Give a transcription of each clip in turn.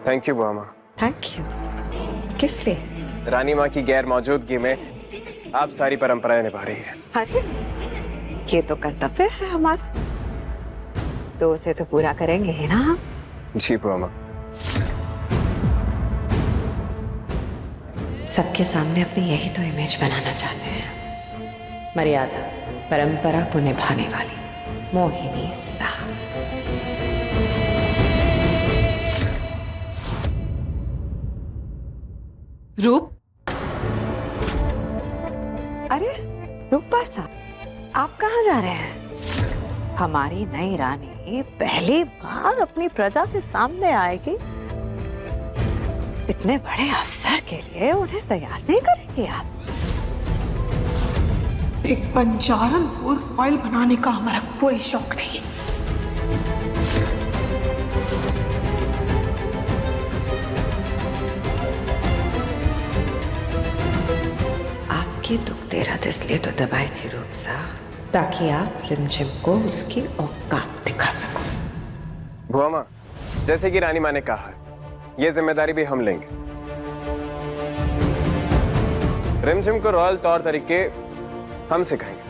Thank you बुआ माँ। Thank you. किस लिए? रानी माँ की गैर मौजूदगी में आप सारी परंपराएं निभा रही है। अरे ये तो कर्तव्य है हमारा, तो उसे तो पूरा करेंगे ही ना हम। जी बुआ माँ। सबके सामने अपनी यही तो इमेज बनाना चाहते हैं, मर्यादा परंपरा को निभाने वाली मोहिनी साहब। रूप, अरे रूपा साहब, आप कहाँ जा रहे हैं? हमारी नई रानी पहली बार अपनी प्रजा के सामने आएगी, इतने बड़े अवसर के लिए उन्हें तैयार नहीं करेंगे आप? एक बंजारन को रॉयल बनाने का हमारा कोई शौक नहीं है। आपकी दुख देरत इसलिए तो दबाई थी रूप साहब, ताकि आप रिमझिम को उसकी औकात दिखा सको। बुआ माँ, जैसे कि रानी माँ ने कहा, ये जिम्मेदारी भी हम लेंगे। रिमझिम को रॉयल तौर तरीके हम सिखाएंगे।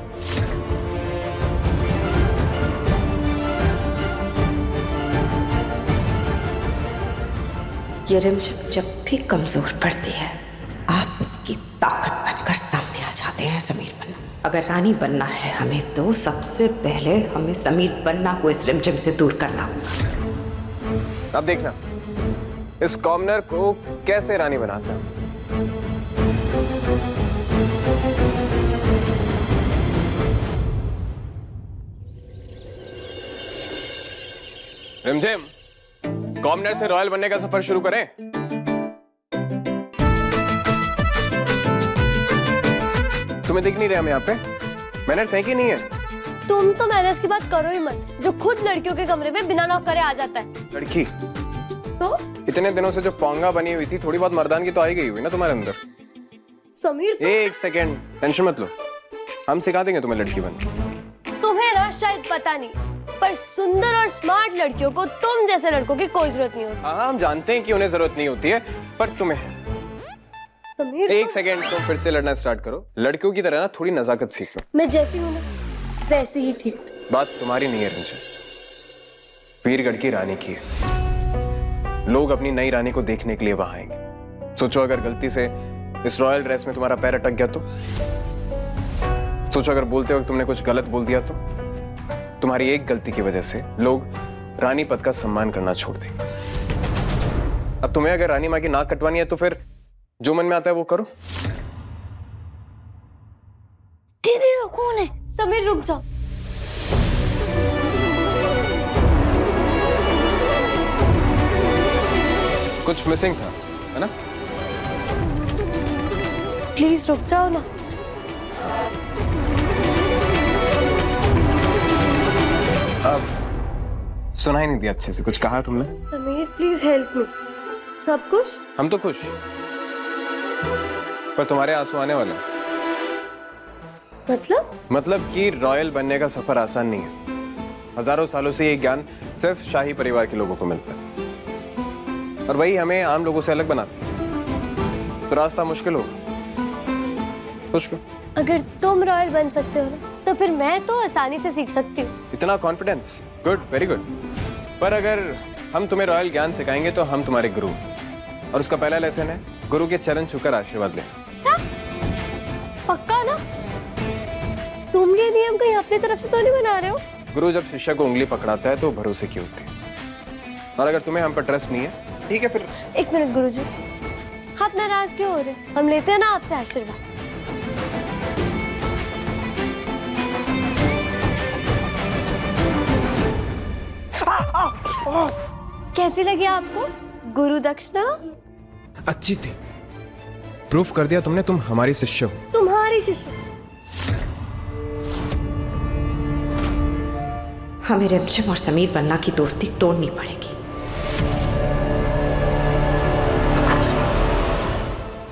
ये रिमझिम जब भी कमजोर पड़ती है, आप उसकी ताकत बनकर सामने आ जाते हैं समीर बन्ना। अगर रानी बनना है हमें, तो सबसे पहले हमें समीर बन्ना को इस रिमझिम से दूर करना होगा। अब देखना इस कॉमनर को कैसे रानी बनाता है। रिमझिम, कॉमनर से रॉयल बनने का सफर शुरू करें। तुम्हें दिख नहीं रहा हम यहाँ पे? मैनर्स है कि नहीं है? तुम तो मैनर्स की बात करो ही मत, जो खुद लड़कियों के कमरे में बिना नॉक करे आ जाता है। लड़की तो इतने दिनों से जो पोंगा बनी हुई थी, थोड़ी बहुत मर्दानगी तो आई गई हुई ना तुम्हारे अंदर। समीर एक सेकेंड, टेंशन मत लो, हम सिखा देंगे तुम्हें लड़की बनना। तुम्हें ना शायद पता नहीं, पर सुंदर और स्मार्ट लड़कियों को तुम जैसे लड़कों की कोई जरूरत नहीं होती। हाँ, हम जानते हैं कि उन्हें जरूरत नहीं होती है, पर तुम्हें। समीर एक सेकेंड, तुम फिर से लड़ना स्टार्ट करो। लड़कियों की तरह ना थोड़ी नजाकत सीख लो। मैं जैसी हूँ ना वैसी ही ठीक हूँ। बात तुम्हारी नहीं है रंजन, वीरगढ़ की रानी की है। लोग अपनी नई रानी को देखने के लिए वहां आएंगे। सोचो अगर गलती से इस रॉयल ड्रेस में तुम्हारा पैर अटक गया तो? सोचो अगर बोलते वक्त तुमने कुछ गलत बोल दिया तो? तुम्हारी एक गलती की वजह से लोग रानी पद का सम्मान करना छोड़ देंगे। अब तुम्हें अगर रानी माँ की नाक कटवानी है तो फिर जो मन में आता है वो करो। दीदी कौन है? समीर रुक जाओ। कुछ मिसिंग था, है ना? प्लीज रुक जाओ ना। अब सुना ही नहीं दिया अच्छे से, कुछ कहा तुमने? Sameer please help me. सब कुछ? हम तो खुश, पर तुम्हारे आंसू आने वाले हैं। मतलब कि रॉयल बनने का सफर आसान नहीं है। हजारों सालों से ये ज्ञान सिर्फ शाही परिवार के लोगों को मिलता है, और वही हमें आम लोगों से अलग बनाता है। तो रास्ता मुश्किल होगा। खुश को अगर तुम रॉयल बन सकते हो ना, तो फिर मैं तो आसानी से सीख सकती हूँ। इतना कॉन्फिडेंस, गुड, वेरी गुड। पर अगर हम तुम्हें रॉयल ज्ञान सिखाएंगे तो हम तुम्हारे गुरु, और उसका पहला लेसन है गुरु के चरण छूकर आशीर्वाद ले। पक्का ना? तुम ये नियम कहीं अपनी तरफ से तो नहीं बना रहे हो? गुरु जब शिष्य को उंगली पकड़ाता है तो भरोसे की होती है। और अगर तुम्हें हम पर ट्रस्ट नहीं है, ठीक है फिर। एक मिनट गुरुजी, आप नाराज क्यों हो रहे? हम लेते हैं ना आपसे आशीर्वाद। कैसी लगी आपको गुरु दक्षिणा? अच्छी थी। प्रूफ कर दिया तुमने, तुम हमारी शिष्य हो। तुम्हारी शिष्य। हमें रिमझिम और समीर बन्ना की दोस्ती तोड़नी पड़ेगी।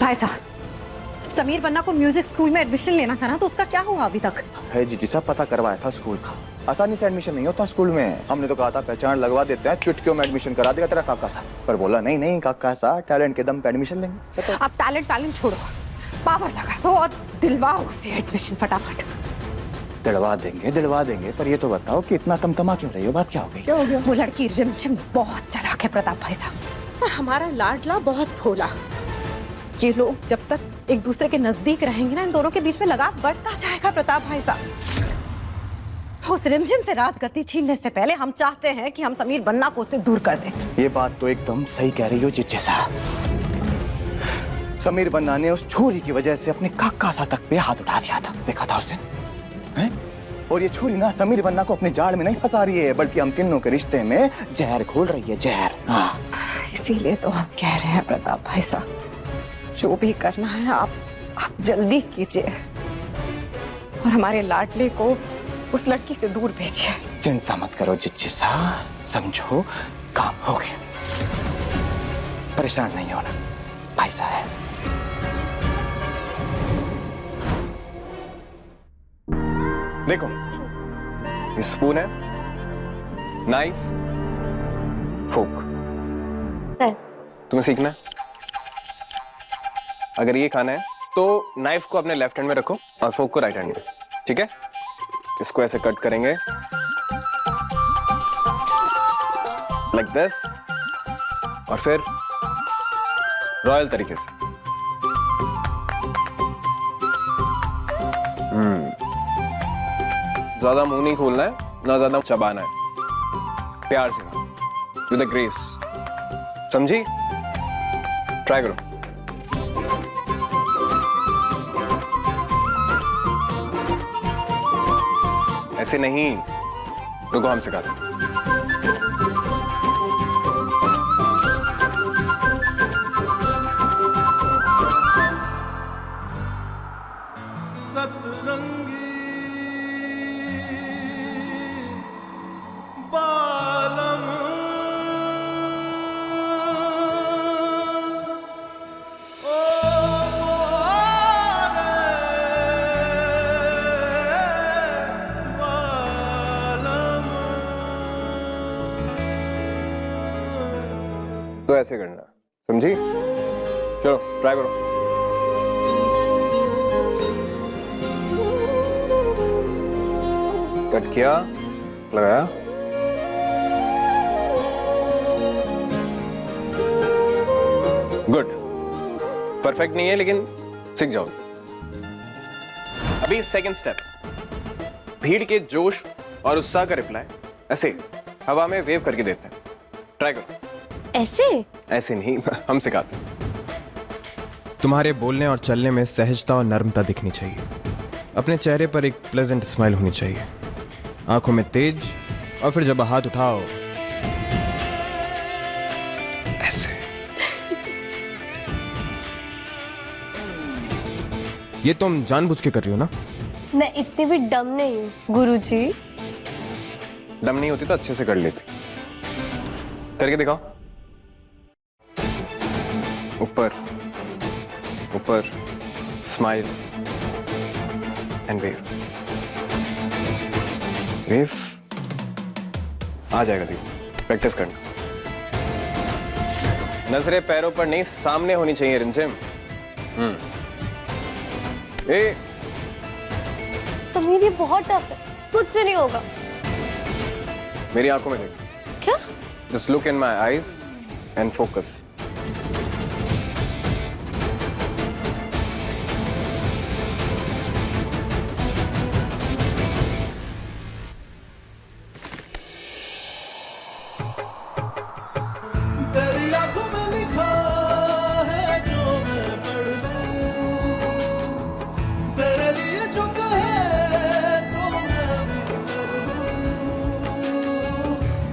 भाई साहब, समीर बन्ना को म्यूजिक स्कूल में एडमिशन लेना था ना, तो उसका क्या हुआ अभी तक? है जी सब पता करवाया था स्कूल का। आसानी से एडमिशन नहीं होता स्कूल में। हमने तो कहा था पहचान लगवा देते हैं, चुटकियों में एडमिशन करा देगा तेरा काका सा। पर बोला नहीं नहीं काका सा, टैलेंट के दम पे एडमिशन लेंगे। अब टैलेंट छोड़ो, पावर लगा दो और दिलवाओ उसे एडमिशन फटाफट। दिलवा देंगे। पर ये तो बताओ कि इतना तमतमा क्यों रही हो? बात क्या हो गई? क्या हो गया? वो लड़की रिमझिम बहुत चालाक है प्रताप भाई साहब, और हमारा लाडला बहुत भोला। ये लोग जब तक एक दूसरे के नजदीक रहेंगे ना, इन दोनों के बीच में लगाव बढ़ता जाएगा प्रताप भाई साहब। उस रिमझिम से राजगद्दी छीनने से पहले हम चाहते हैं कि हम समीर बन्ना को उससे दूर कर दें। ये बात तो एकदम सही कह रही हो जिज्जे साहब। समीर बन्ना ने उस छोरी की वजह से अपने काका सा तक पे हाथ उठा दिया था, देखा था उस दिन हैं? और ये छोरी ना समीर बन्ना को अपने जाल में नहीं फंसा रही है, बल्कि हम तीनों के रिश्ते में जहर घोल रही है, जहर। हाँ। इसीलिए तो हम कह रहे हैं प्रताप भाई साहब, जो भी करना है आप जल्दी कीजिए और हमारे लाडले को उस लड़की से दूर भेजिए। चिंता मत करो जिज्जे साहब, समझो काम हो गया। परेशान नहीं होना भाई साहब। देखो, ये स्पून है, नाइफ, फोक। है। तुम्हें सीखना है। अगर ये खाना है तो नाइफ को अपने लेफ्ट हैंड में रखो और फोक को राइट हैंड में, ठीक है? इसको ऐसे कट करेंगे लाइक दिस, और फिर रॉयल तरीके से। ज्यादा मुंह नहीं खोलना है, ना ज्यादा चबाना है, प्यार से विद द ग्रेस, समझी? ट्राई करो। ऐसे नहीं, रुको हम सिखाते हैं। सतरंगी बालम ओ बालम। तो ऐसे करना, समझी? चलो ट्राई करो। कट किया, लगाया, गुड। परफेक्ट नहीं है लेकिन सीख जाओ। अभी सेकंड स्टेप, भीड़ के जोश और उत्साह का रिप्लाई ऐसे हवा में वेव करके देते हैं। ट्राई करो। ऐसे नहीं, हम सिखाते हैं। तुम्हारे बोलने और चलने में सहजता और नर्मता दिखनी चाहिए। अपने चेहरे पर एक प्लेजेंट स्माइल होनी चाहिए, आंखों में तेज, और फिर जब हाथ उठाओ ऐसे। ये तुम जानबूझ के कर रही हो ना? मैं इतनी भी डम नहीं हूँ गुरुजी। दम नहीं होती तो अच्छे से कर लेती। करके दिखाओ। ऊपर ऊपर, स्माइल एंड वेव। वेव आ जाएगा, देखो प्रैक्टिस करना। नजरें पैरों पर नहीं, सामने होनी चाहिए रिमझिम। ए समीर ये बहुत टफ है, मुझसे नहीं होगा। मेरी आंखों में देखो। क्या? Just look in my eyes and focus. तेरी आंखों में लिखा है जो मैं पढ़ लूं, तेरे लिए जो कहे तो मैं भी कर लूं।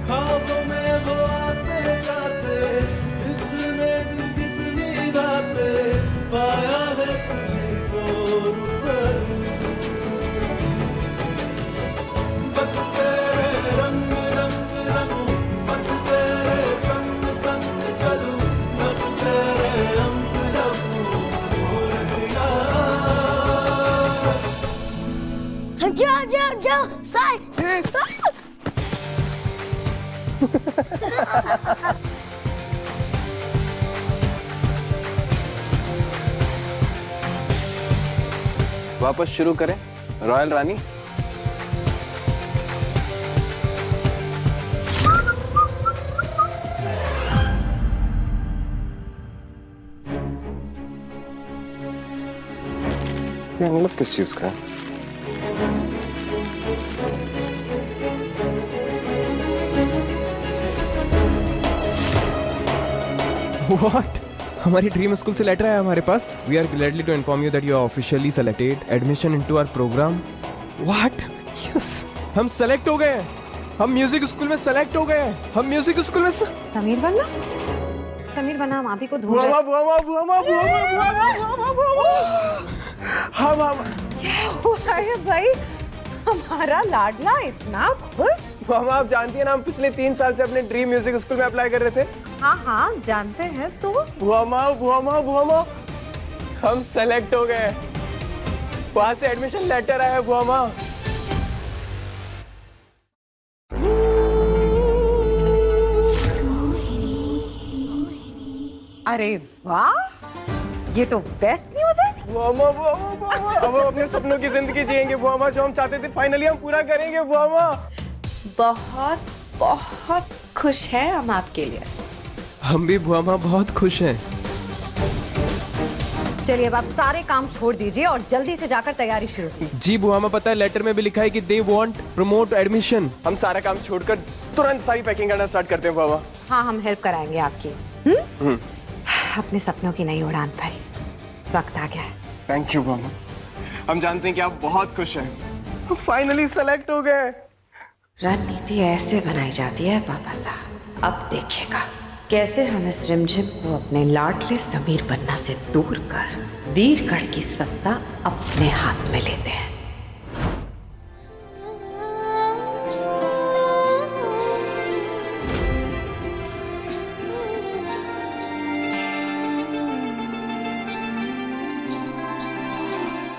ख्वाबों में वो आते जाते जाओ साई। वापस शुरू करें रॉयल रानी। ये मतलब किस चीज का है? What? हमारी ड्रीम स्कूल से लेटर आया हमारे पास। We are gladly to inform you that you are officially selected admission into our program. What? Yes, हम सेलेक्ट हो गए हैं। हम म्यूजिक स्कूल में सेलेक्ट हो गए हैं। हम म्यूजिक स्कूल में समीर बन्ना, समीर बन्ना, हम आप ही को ढूंढ रहे हैं। क्या हुआ है भाई? हमारा लाडला इतना खुश। बुआमा, आप जानती हैं ना, हम पिछले 3 साल से अपने ड्रीम म्यूजिक स्कूल में अप्लाई कर रहे थे। हाँ हाँ जानते हैं। तो बुआमा, हम सेलेक्ट हो गए। वहां से एडमिशन लेटर आया बुआमा। अरे वाह, ये तो बेस्ट न्यूज़ है। बुआमा, अब हम अपने सपनों की जिंदगी जिएंगे बुआमा। जो हम चाहते थे फाइनली हम पूरा करेंगे बुआमा। बहुत बहुत खुश है हम आपके लिए। हम भी बुआमा बहुत खुश हैं। चलिए अब आप सारे काम छोड़ दीजिए और जल्दी से जाकर तैयारी शुरू कीजिए। जी बुआमा, पता है लेटर में भी लिखा है कि दे वांट प्रमोट एडमिशन। हम सारा काम छोड़कर तुरंत सारी पैकिंग करना स्टार्ट करते हैं बुआमा। हाँ, हम हेल्प कराएंगे आपकी। अपने सपनों की नई उड़ान पर वक्त आ गया है। थैंक यू बुआमा। हम जानते हैं कि आप बहुत खुश हैं। फाइनली सेलेक्ट हो गए। रणनीति ऐसे बनाई जाती है पापा साहब। अब देखिएगा कैसे हम इस रिमझिम को अपने लाडले समीर बन्ना से दूर कर वीरगढ़ की सत्ता अपने हाथ में लेते हैं।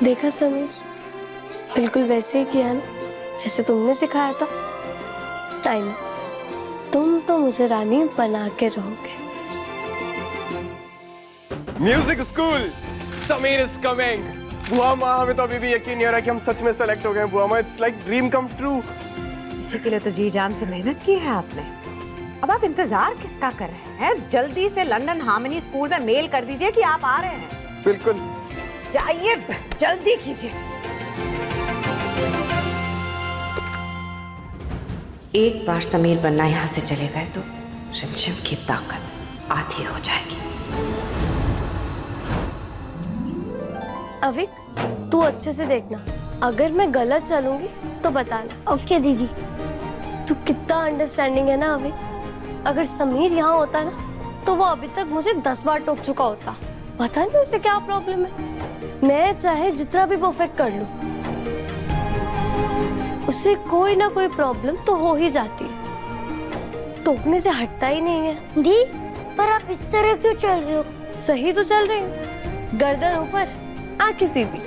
देखा समीर, बिल्कुल वैसे ही किया ना जैसे तुमने सिखाया था। टाइम, तुम तो मुझे रानी बना के रहोगे। Music school, Sameer is coming. बुआमा, हमें तो अभी भी यकीन नहीं हो रहा कि हम सच में सेलेक्ट हो गए बुआमा। It's like dream come true. इसी के लिए तो जी जान से मेहनत की है आपने। अब आप इंतजार किसका कर रहे हैं? जल्दी से लंदन हार्मनी स्कूल में मेल कर दीजिए कि आप आ रहे हैं। बिल्कुल, जाइए, जल्दी कीजिए। एक बार समीर बन्ना यहाँ से चले गए तो रिमझिम की ताकत आधी हो जाएगी। अविक, तू अच्छे से देखना, अगर मैं गलत चलूंगी तो बताना। ओके दीदी। तू कितना अंडरस्टैंडिंग है ना अविक। अगर समीर यहाँ होता ना तो वो अभी तक मुझे 10 बार टोक चुका होता। पता नहीं उसे क्या प्रॉब्लम है। मैं चाहे जितना भी परफेक्ट कर लूं, उसे कोई ना कोई प्रॉब्लम तो हो ही जाती है। टोकने से हटता ही नहीं है। दी, पर आप इस तरह क्यों चल रहे हो? सही तो चल रही हूँ, गर्दन ऊपर, आंखें सीधी।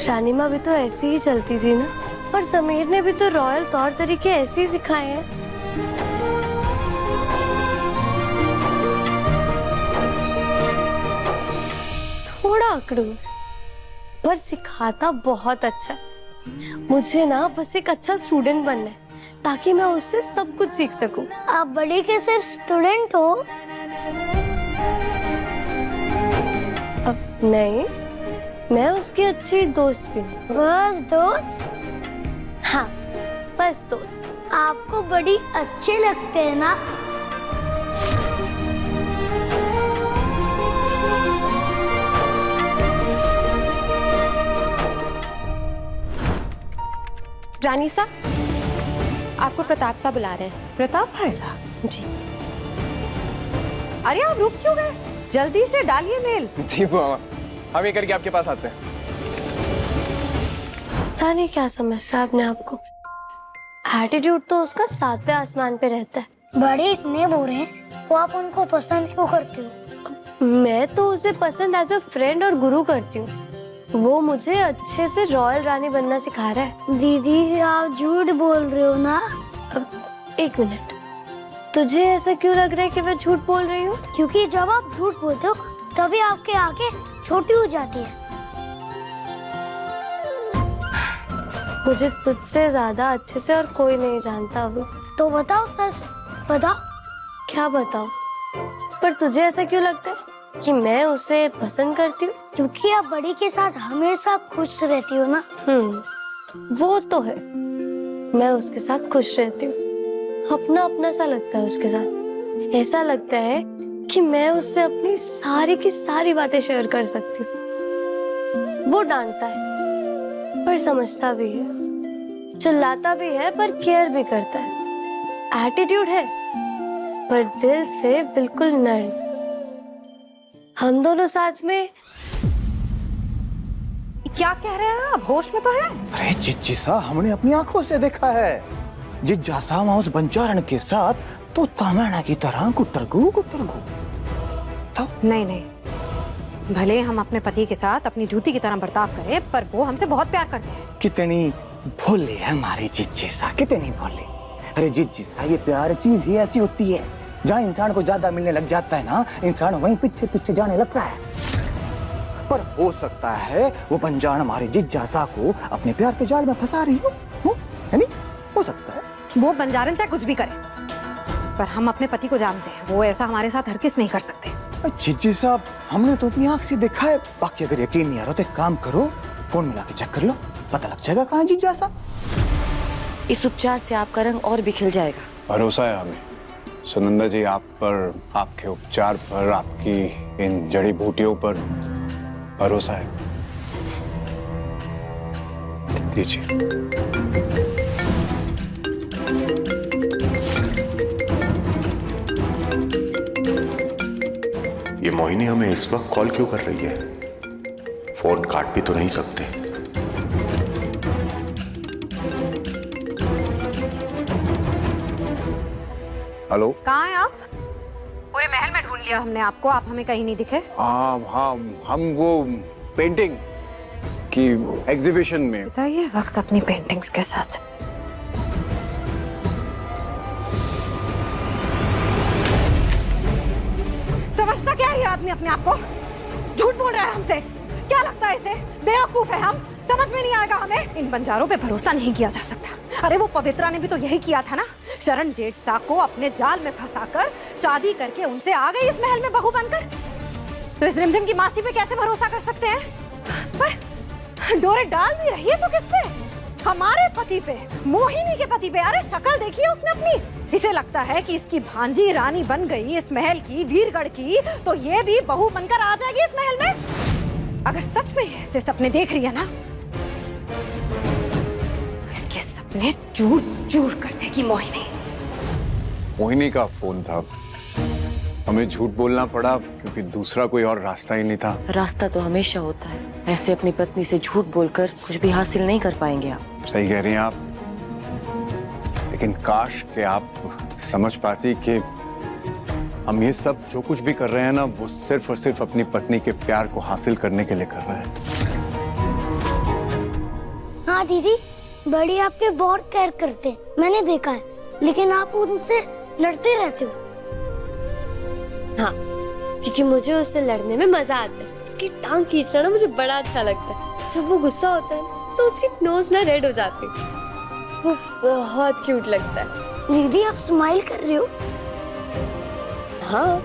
शानिमा भी तो ऐसी ही चलती थी ना। पर समीर ने भी तो रॉयल तौर तरीके ऐसे ही सिखाए हैं। थोड़ा अकड़ू पर सिखाता बहुत अच्छा। मुझे ना बस एक अच्छा स्टूडेंट बनना है ताकि मैं उससे सब कुछ सीख सकूं। आप बड़े के सिर्फ स्टूडेंट हो? नहीं, मैं उसकी अच्छी दोस्त भी हूँ। बस दोस्त? हाँ, बस दोस्त। आपको बड़ी अच्छे लगते हैं ना? रानी साहब, आपको प्रताप साहब बुला रहे हैं। प्रताप भाई साहब? जी। अरे आप रुक क्यों गए? जल्दी से डालिए मेल। जी बुआमा, हम ये करके आपके पास आते हैं। जाने क्या समझता है अपने आप को। एटीट्यूड तो उसका 7वें आसमान पे रहता है। बड़े इतने बुरे हैं, वो आप उनको पसंद क्यों करते हो? मैं तो उसे पसंद एज अ फ्रेंड और गुरु करती हूँ। वो मुझे अच्छे से रॉयल रानी बनना सिखा रहा है। दीदी आप झूठ बोल रहे हो ना? अब एक मिनट, तुझे ऐसा क्यों लग रहा है कि मैं झूठ बोल रही हूँ? क्योंकि जब आप झूठ बोलते हो तभी आपके आंखें छोटी हो जाती है। मुझे तुझसे ज्यादा अच्छे से और कोई नहीं जानता अभी। तो बताओ, सच बताओ। क्या बताऊं? पर तुझे ऐसा क्यों लगता है कि मैं उसे पसंद करती हूँ? क्योंकि आप बड़ी के साथ हमेशा खुश रहती हो ना। वो तो है, मैं उसके साथ खुश रहती हूँ। अपना अपना सा लगता है उसके साथ। ऐसा लगता है कि मैं उससे अपनी सारी की सारी बातें शेयर कर सकती हूँ। वो डांटता है पर समझता भी है, चिल्लाता भी है पर केयर भी करता है। एटीट्यूड है पर दिल से बिल्कुल नर्म। हम दोनों साथ में। क्या कह रहे हैं आप? होश में तो है? अरे जिज्जी सा, हमने अपनी आंखों से देखा है। जिज्जा सा वहां उस बंजारण के साथ तो तामाना की तरह गुटरगू। तो नहीं नहीं, भले हम अपने पति के साथ अपनी जूती की तरह बर्ताव करें, पर वो हमसे बहुत प्यार करते हैं। कितनी भोली है हमारी जिज्जी सा, कितनी भोली। अरे जिज्जी सा, ये प्यार चीज ही ऐसी होती है, जहाँ इंसान को ज्यादा मिलने लग जाता है ना, इंसान वहीं पीछे पीछे जाने लगता है। पर हो सकता है वो बंजारण हमारे जिज्जासा को अपने प्यार के जाल में फंसा रही हो, है नहीं? हो सकता है। वो बंजारन चाहे कुछ भी करे, पर हम अपने पति को जानते हैं, वो ऐसा हमारे साथ हरगिज़ नहीं कर सकते। जिज्जी साहब, हमने तो अपनी आंख से देखा है। बाकी अगर यकीन नहीं आ रहा तो एक काम करो, फोन मिला के चेक कर लो, पता लग जाएगा कहाँ जिज्जासा। इस उपचार से आपका रंग और भी खिल जाएगा। भरोसा है हमें सुनंदा जी, आप पर, आपके उपचार पर, आपकी इन जड़ी बूटियों पर भरोसा है। दीजिए। ये मोहिनी हमें इस वक्त कॉल क्यों कर रही है? फोन काट भी तो नहीं सकते। हेलो, कहाँ हैं आप? पूरे महल में ढूंढ लिया हमने आपको, आप हमें कहीं नहीं दिखे। हाँ, हम वो पेंटिंग की एग्जीबिशन में। बताइए वक्त अपनी पेंटिंग्स के साथ। समझता क्या है ये आदमी अपने आप को? झूठ बोल रहा है हमसे। क्या लगता है इसे? बेवकूफ है हम, समझ में नहीं आएगा हमें। इन बंजारों पे भरोसा नहीं किया जा सकता। अरे वो पवित्रा ने भी तो यही किया था ना, शरण जेठ सा को अपने जाल में फंसाकर शादी करके उनसे आ गई इस महल में बहू बनकर। तो इस रिमझिम की मासी पे कैसे भरोसा कर सकते हैं? पर डोरे डाल भी रही है तो किस पे? हमारे पति पे, मोहिनी के पति पे। अरे शक्ल देखिए उसने अपनी। इसे लगता है कि इसकी भांजी रानी बन गई इस महल की, वीरगढ़ की, तो ये भी बहू बनकर आ जाएगी इस महल में। अगर सच में ऐसे सपने देख रही है ना, तो इसके सपने चूर चूर कर देगी मोहिनी। मोहिनी का फोन था, हमें झूठ बोलना पड़ा क्योंकि दूसरा कोई और रास्ता ही नहीं था। रास्ता तो हमेशा होता है, ऐसे अपनी पत्नी से झूठ बोलकर कुछ भी हासिल नहीं कर पाएंगे आप। सही कह रही हैं आप, लेकिन काश कि आप समझ पाती कि हम ये सब जो कुछ भी कर रहे हैं ना, वो सिर्फ और सिर्फ अपनी पत्नी के प्यार को हासिल करने के लिए कर रहे हैं। हाँ दीदी, बड़ी आपके बहुत केयर करते हैं, मैंने देखा है, लेकिन आप उनसे लड़ते रहते हो। हाँ, क्योंकि मुझे उससे लड़ने में मजा आता है। उसकी टांग खींचना ना मुझे बड़ा अच्छा लगता है। जब वो गुस्सा होता है तो उसकी नोज ना रेड हो जाती है, वो बहुत क्यूट लगता है। दीदी आप स्माइल कर रही हो? हाँ,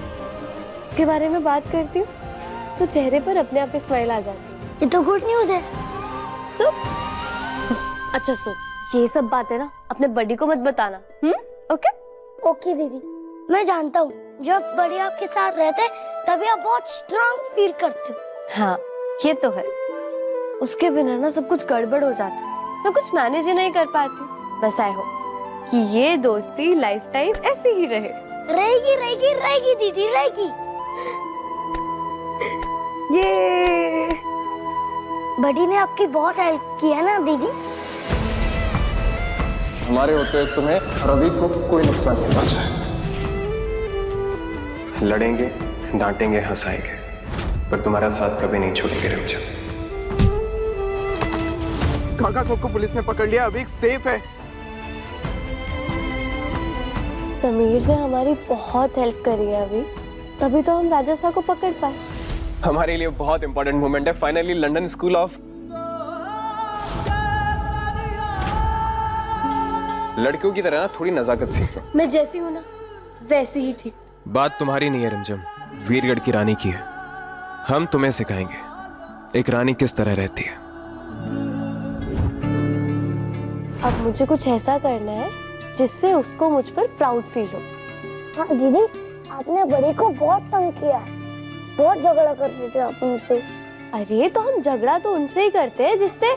उसके बारे में बात करती हूँ तो चेहरे पर अपने आप ही स्माइल आ जाती है। ये तो गुड न्यूज है। तो अच्छा सुन, ये सब बातें ना अपने बड़ी को मत बताना। ओके? ओके दीदी, मैं जानता हूँ जब बड़ी आपके साथ रहते तभी आप बहुत स्ट्रांग फील करते हो। हाँ, ये तो है। उसके बिना ना सब कुछ गड़बड़ हो जाता है, मैं कुछ मैनेज ही नहीं कर पाती। बस आई होप कि ये दोस्ती लाइफ टाइम ऐसी ही रहे। रहेगी रहेगी रहेगी दीदी, रहेगी। ये बड़ी ने आपकी बहुत हेल्प की है ना दीदी? हमारे होते तुम्हें रवि को कोई नुकसान नहीं पहुंचा। लड़ेंगे, डांटेंगे, हंसाएंगे, पर तुम्हारा साथ कभी नहीं छोड़ेंगे रिमझिम। काका सबको पुलिस ने पकड़ लिया, अभी सेफ है। समीर ने हमारी बहुत हेल्प करी है अभी, तभी तो हम राजा साहब को पकड़ पाए। हमारे लिए बहुत इंपॉर्टेंट मोमेंट है। फाइनली लंदन स्कूल ऑफ लड़कियों की तरह ना थोड़ी नजाकत सीखो। मैं जैसी हूँ ना वैसी ही ठीक। बात तुम्हारी नहीं है रिमझिम, वीरगढ़ की रानी की है। हम तुम्हें सिखाएंगे एक रानी किस तरह रहती है। अब मुझे कुछ ऐसा करना है जिससे उसको मुझ पर प्राउड फील हो। हाँ दीदी, आपने बड़ी को बहुत तंग किया है, बहुत झगड़ा करते थे आप उनसे। अरे तो हम झगड़ा तो उनसे ही करते हैं जिससे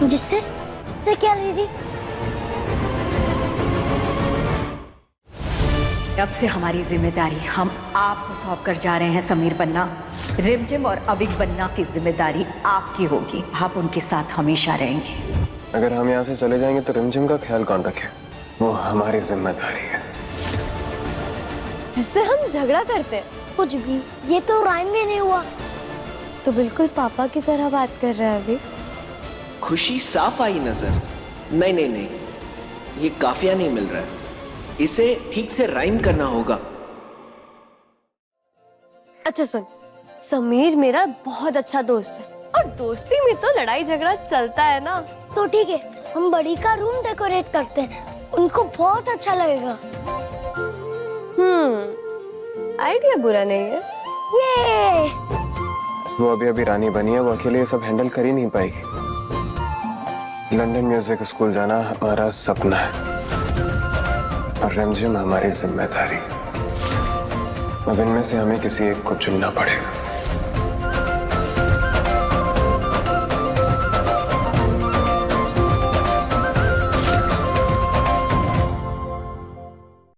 तो क्या दीदी? अब से हमारी जिम्मेदारी हम आपको सौंप कर जा रहे हैं समीर बन्ना। रिमझिम और अविक बन्ना की जिम्मेदारी आपकी होगी। आप उनके साथ हमेशा रहेंगे। अगर हम यहाँ से चले जाएंगे तो रिमझिम का ख्याल कौन रखे? वो हमारी जिम्मेदारी है। जिससे हम झगड़ा करते हैं। कुछ भी, ये तो राइम भी नहीं हुआ। तो बिल्कुल पापा की तरह बात कर रहा है अभी। खुशी साफ आई नजर। नहीं नहीं नहीं, ये काफिया नहीं मिल रहा है, इसे ठीक से राइम करना होगा। अच्छा सुन, समीर मेरा बहुत अच्छा दोस्त है और दोस्ती में तो लड़ाई झगड़ा चलता है ना। तो ठीक है, हम बड़ी का रूम डेकोरेट करते हैं, उनको बहुत अच्छा लगेगा। आइडिया बुरा नहीं है। ये वो अभी अभी रानी बनी है, वो अकेले ये सब हैंडल कर ही नहीं पाएगी। लंदन म्यूजिक स्कूल जाना हमारा सपना है और रिमझिम हमारी जिम्मेदारी। अब इनमें से हमें किसी एक को चुनना पड़ेगा।